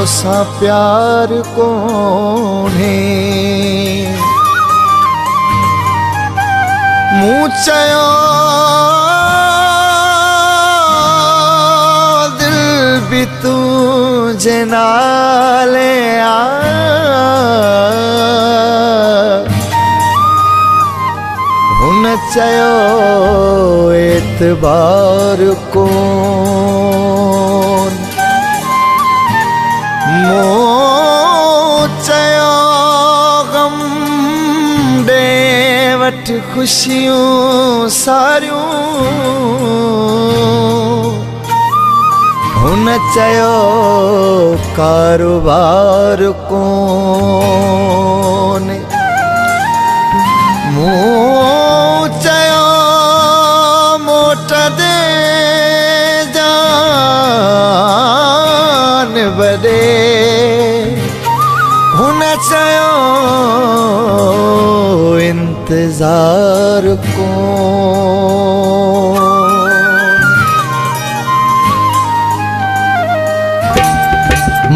सा प्यार कोन्हे। मूं चयो दिल भी तुझे नाले आ, हुन चयो एतबार कोन। मूं चयो गम ॾे वठ खुशियूं सारियूं, हुन चयो कारोबार कोन। मूं चयो मोट दे जान बदे, हुन चयो इंतजार कोन।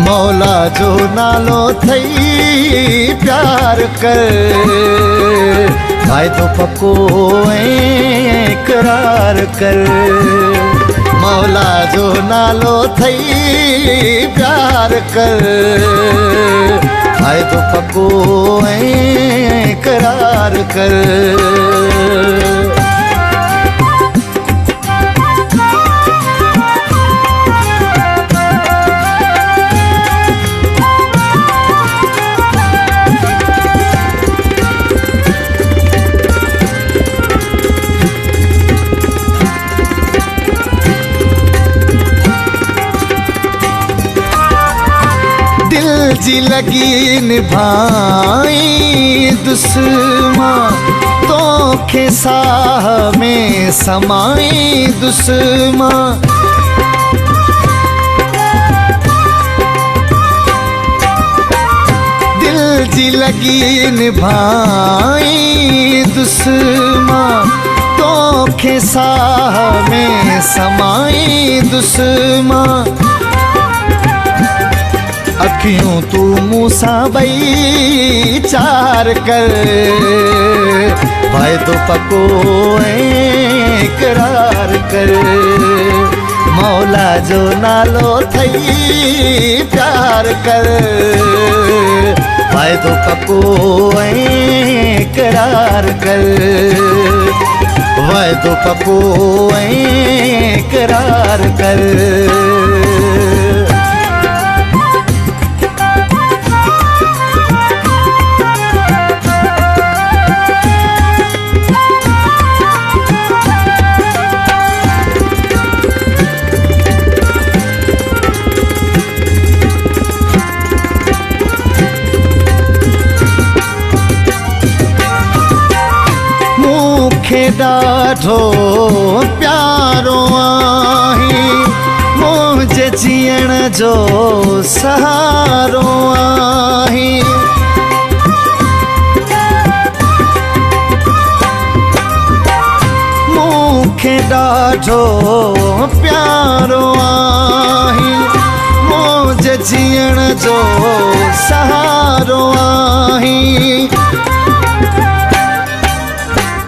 मौला जो नालो थई प्यार कर, वाइदो पको इकरार कर। मौला जो नालो थई प्यार कर, वाइदो पको इकरार कर। जी लगी निभाई दुश्मन, तोखे साह में समाई दुश्मन। दिल जी लगी निभाई दुश्मन, तोखे साह में समाई दुश्मन। अखियों तू मूसा बई चार कर, वाइदो पको इकरार कर। मौला जो नालो थई प्यार कर, वाइदो पको इकरार कर। वाइदो पको इकरार कर। ॾाढो प्यारो आहीं, मुंहिंजे जीअण जो सहारो आहीं। मूंखे ॾाढो प्यारो आहीं, मुंहिंजे जीअण जो सहारो आहीं।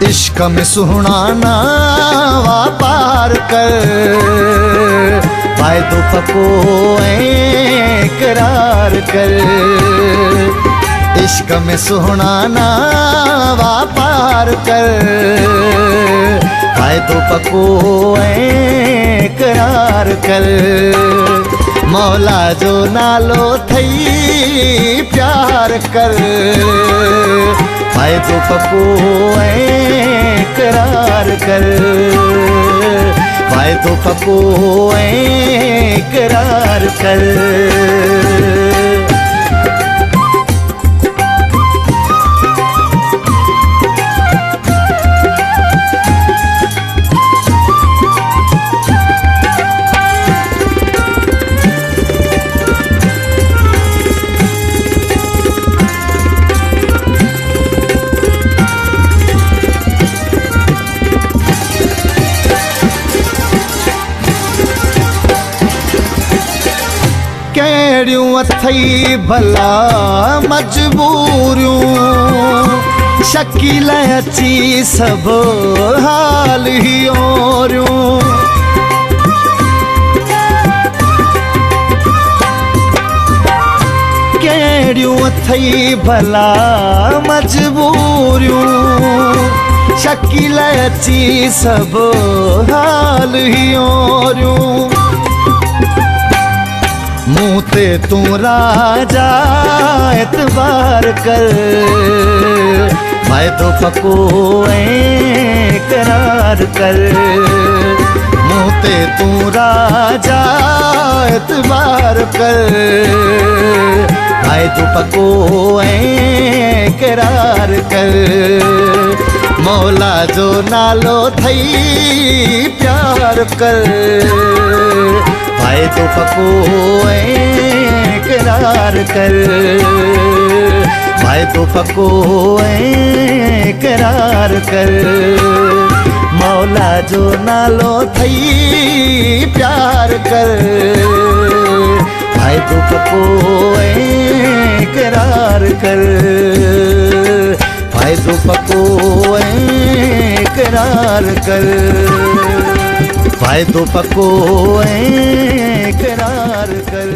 इश्क में सुहना नावा पार कर, वाइदो पको इकरार कर। इश्क में सुहना नावा पार कर, वाइदो पको इकरार कर। मौला जो नालो थई प्यार कर, वाइदो पको इकरार कर। वाइदो पको इकरार कर। कहिड़ियूं अथई भला मजबूरियूं शकील अची सभु हाल ही ओरियूं कहिड़ियूं अथई भला मजबूरियूं शकील अची सभु हाल ही ओरियूं मुँह ते तूं राजा एतबार कर वाइदो पको ऐं करार कर मुँह ते तूं राजा एतबार कर वाइदो पको ऐं करार कर मौला जो नालो थई प्यार कर वाइदो पको ऐं करार कर वाइदो पको ऐं करार कर मौला जो नालो थई प्यार कर वाइदो पको ऐं करार कर वाइदो पको ऐं करार कर वाइदो पको ऐं करार कर